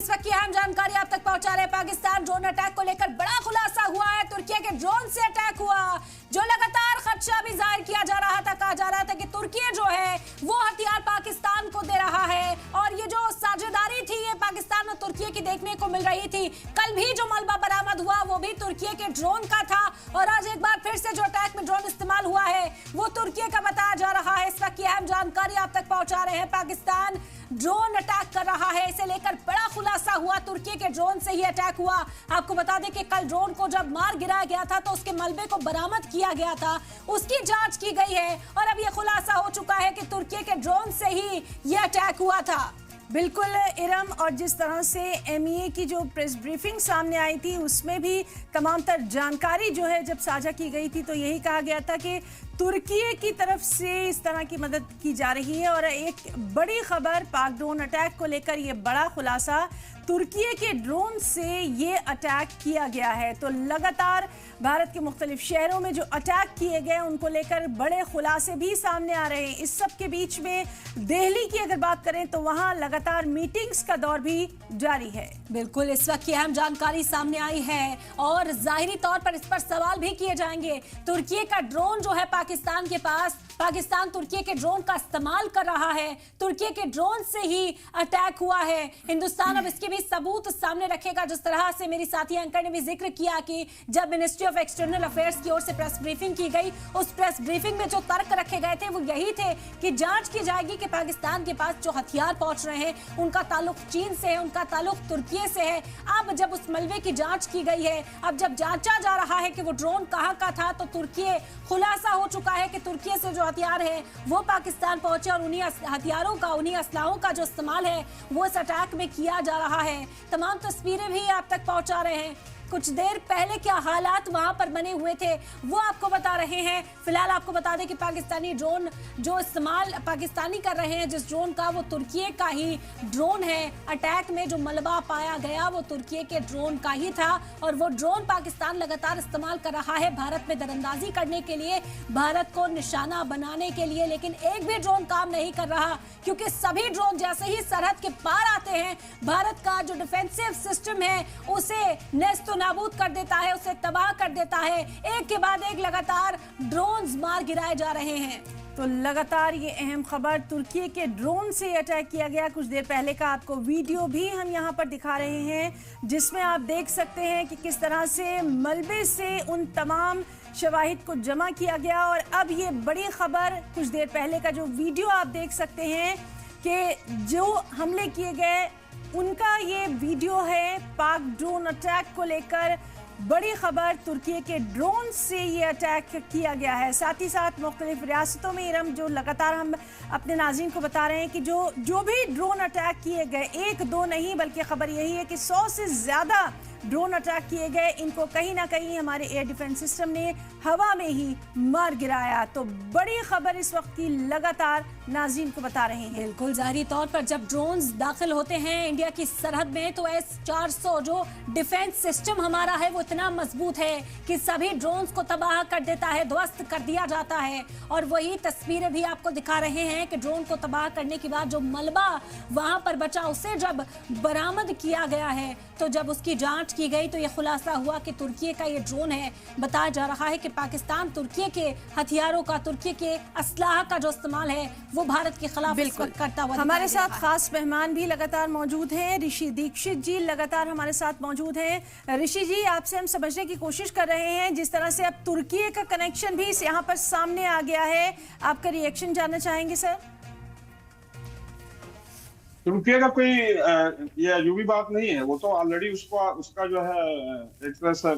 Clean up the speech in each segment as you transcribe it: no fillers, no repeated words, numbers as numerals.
इस वक्त की अहम जानकारी आप तक पहुंचा रहे हैं। पाकिस्तान ड्रोन अटैक को लेकर बड़ा खुलासा हुआ है। तुर्की के ड्रोन से अटैक हुआ, जो लगातार खदशा भी जाहिर किया जा रहा था। कहा जा रहा था कि तुर्की जो है वो हथियार पाकिस्तान को दे रहा है और ये जो साझेदारी थी ये पाकिस्तान और तुर्की की देखने को मिल रही थी। कल भी जो मलबा बरामद हुआ वो भी तुर्की के ड्रोन का था और आज एक बार फिर से जो अटैक में ड्रोन इस्तेमाल हुआ है वो तुर्की का बताया जा रहा है। इस वक्त की अहम जानकारी आप तक पहुंचा रहे हैं। पाकिस्तान ड्रोन अटैक कर रहा है, इसे लेकर बड़ा खुलासा हुआ। तुर्की के ड्रोन से ही अटैक हुआ। आपको बता दें कि कल ड्रोन को जब मार गिराया गया था तो उसके मलबे को बरामद किया गया था, उसकी जांच की गई है और अब यह खुलासा हो चुका है कि तुर्की के ड्रोन से ही यह अटैक हुआ था। बिल्कुल इरम, और जिस तरह से एमईए की जो प्रेस ब्रीफिंग सामने आई थी उसमें भी तमाम तर जानकारी जो है जब साझा की गई थी तो यही कहा गया था कि तुर्की की तरफ से इस तरह की मदद की जा रही है। और एक बड़ी खबर पाक ड्रोन अटैक को लेकर ये बड़ा खुलासा, तुर्की के ड्रोन से ये अटैक किया गया है। तो लगातार भारत के मुख्तलिफ शहरों में जो अटैक किए गए उनको लेकर बड़े खुलासे भी सामने आ रहे हैं। इस सब के बीच में दिल्ली की अगर बात करें तो वहां लगातार मीटिंग्स का दौर भी जारी है। बिल्कुल, इस वक्त की अहम जानकारी सामने आई है और जाहिरी तौर पर इस पर सवाल भी किए जाएंगे। तुर्की का ड्रोन जो है पाकिस्तान के पास, पाकिस्तान तुर्की के ड्रोन का इस्तेमाल कर रहा है, तुर्की के ड्रोन से ही अटैक हुआ है। हिंदुस्तान अब इसके भी सबूत सामने रखेगा। जिस तरह से मेरी साथी एंकर ने भी जिक्र किया कि जब मिनिस्ट्री ऑफ एक्सटर्नल अफेयर्स की ओर से प्रेस ब्रीफिंग की गई, उस प्रेस ब्रीफिंग में जो तर्क रखे गए थे वो यही थे कि जांच की जाएगी कि पाकिस्तान के पास जो हथियार पहुंच रहे हैं उनका ताल्लुक चीन से है, उनका ताल्लुक तुर्की से है। अब जब उस मलबे की जांच की गई है, अब जब जांचा जा रहा है कि वो ड्रोन कहां का था, तो तुर्की खुलासा हो चुका है कि तुर्की से जो हथियार है वो पाकिस्तान पहुंचे और उन्हीं हथियारों का, उन्हीं असलाहों का जो इस्तेमाल है वो इस अटैक में किया जा रहा है। तमाम तस्वीरें भी आप तक पहुंचा रहे हैं। कुछ देर पहले क्या हालात वहां पर बने हुए थे वो आपको बता रहे हैं। फिलहाल आपको बता दें कि पाकिस्तानी ड्रोन जो इस्तेमाल पाकिस्तानी कर रहे हैं, जिस ड्रोन का, वो तुर्की का ही ड्रोन है। अटैक में जो मलबा पाया गया वो तुर्की के ड्रोन का ही था और वो ड्रोन पाकिस्तान लगातार इस्तेमाल कर रहा है भारत में दरअंदाजी करने के लिए, भारत को निशाना बनाने के लिए। लेकिन एक भी ड्रोन काम नहीं कर रहा क्योंकि सभी ड्रोन जैसे ही सरहद के पार आते हैं भारत का जो डिफेंसिव सिस्टम है उसे नेस्त नाबूद कर देता है, उसे तबाह कर देता है। एक के बाद एक लगातार ड्रोन्स मार गिराए जा रहे हैं। तो लगातार ये अहम खबर, तुर्की के ड्रोन से अटैक किया गया। कुछ देर पहले का आपको वीडियो भी हम यहाँ पर दिखा रहे हैं जिसमें आप देख सकते हैं कि किस तरह से मलबे से उन तमाम शवाहिद को जमा किया गया। और अब ये बड़ी खबर, कुछ देर पहले का जो वीडियो आप देख सकते हैं कि जो हमले किए गए उनका ये वीडियो है। पाक ड्रोन अटैक को लेकर बड़ी खबर, तुर्की के ड्रोन से ये अटैक किया गया है। साथ ही साथ मुख्तलिफ रियासतों में इरम जो लगातार हम अपने नाज़रीन को बता रहे हैं कि जो भी ड्रोन अटैक किए गए, एक दो नहीं बल्कि खबर यही है कि 100 से ज़्यादा ड्रोन अटैक किए गए। इनको कहीं ना कहीं हमारे एयर डिफेंस सिस्टम ने हवा में ही मार गिराया। तो बड़ी खबर इस वक्त की लगातार नाज़रीन को बता रहे हैं। बिल्कुल, जाहिरी तौर पर जब ड्रोन्स दाखिल होते हैं इंडिया की सरहद में तो S-400 जो डिफेंस सिस्टम हमारा है वो इतना मजबूत है कि सभी ड्रोन्स को तबाह कर देता है, ध्वस्त कर दिया जाता है। और वही तस्वीरें भी आपको दिखा रहे हैं कि ड्रोन को तबाह करने के बाद जो मलबा वहां पर बचा उसे जब बरामद किया गया है, तो जब उसकी जांच की गई तो यह खुलासा हुआ कि तुर्की का ये ड्रोन है। बताया जा रहा है कि पाकिस्तान तुर्की के हथियारों का, तुर्की के असलाह का जो इस्तेमाल है वो भारत के खिलाफ करता हुआ हमारे साथ खास मेहमान भी लगातार मौजूद हैं। ऋषि दीक्षित जी लगातार हमारे साथ मौजूद हैं। ऋषि जी, आपसे हम समझने की कोशिश कर रहे हैं जिस तरह से अब तुर्की का कनेक्शन भी यहाँ पर सामने आ गया है, आपका रिएक्शन जानना चाहेंगे सर। तुर्की का कोई ये अजूबी बात नहीं है, वो तो ऑलरेडी उसका जो है एक तरह से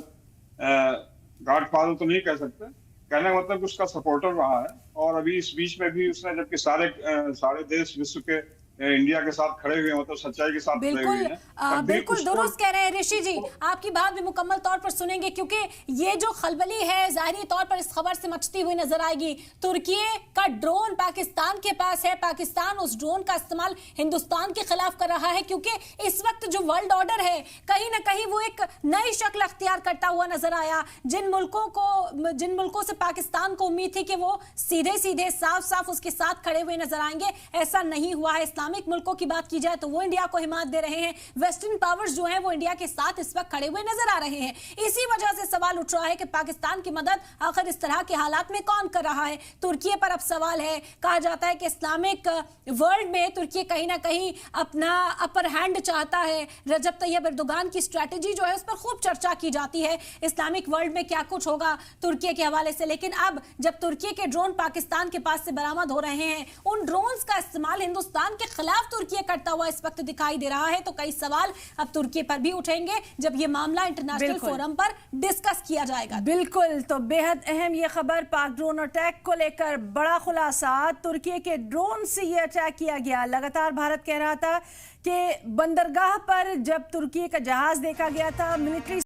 गॉडफादर तो नहीं कह सकते, कहने का मतलब उसका सपोर्टर रहा है। और अभी इस बीच में भी उसने, जबकि सारे देश विश्व के इंडिया के साथ खड़े हुए हैं, मतलब सच्चाई के साथ खड़े हुए हैं। बिल्कुल दुरुस्त कह रहे हैं ऋषि जी, आपकी बात भी मुकम्मल तौर पर सुनेंगे क्योंकि ये जो खलबली है जाहिरी तौर पर इस खबर से मचती हुई नजर आएगी। तुर्की का ड्रोन पाकिस्तान के पास है, पाकिस्तान उस ड्रोन का इस्तेमाल हिंदुस्तान के खिलाफ कर रहा है क्योंकि इस वक्त जो वर्ल्ड ऑर्डर है कहीं ना कहीं वो एक नई शक्ल अख्तियार करता हुआ नजर आया। जिन मुल्कों से पाकिस्तान को उम्मीद थी कि वो सीधे सीधे साफ साफ उसके साथ खड़े हुए नजर आएंगे, ऐसा नहीं हुआ है। इस्लाम इस्लामिक मुल्कों की बात की जाए तो वो इंडिया को हिमायत दे रहे हैं। वेस्टर्न पावर्स जो हैं वो इंडिया के साथ इस वक्त खड़े हुए नजर आ रहे हैं। इसी वजह से सवाल उठ रहा है कि पाकिस्तान की मदद आखिर इस तरह के हालात में कौन कर रहा है। तुर्की पर अब सवाल है। कहा जाता है कि इस्लामिक वर्ल्ड में तुर्की कहीं ना कहीं अपना अपर हैंड चाहता है। रजब तैयब एर्दोगान की स्ट्रैटेजी जो है उस पर खूब चर्चा की जाती है, इस्लामिक वर्ल्ड में क्या कुछ होगा तुर्की के हवाले से। लेकिन अब जब तुर्की के ड्रोन पाकिस्तान के पास से बरामद हो रहे हैं, उन ड्रोन्स का इस्तेमाल हिंदुस्तान के खिलाफ तुर्की करता हुआ इस वक्त दिखाई दे रहा है, तो कई सवाल अब तुर्की पर भी उठेंगे जब ये मामला इंटरनेशनल फोरम पर डिस्कस किया जाएगा। बिल्कुल, तो बेहद अहम ये खबर पाक ड्रोन अटैक को लेकर बड़ा खुलासा, तुर्की के ड्रोन से ये अटैक किया गया। लगातार भारत कह रहा था कि बंदरगाह पर जब तुर्की का जहाज देखा गया था, मिलिट्री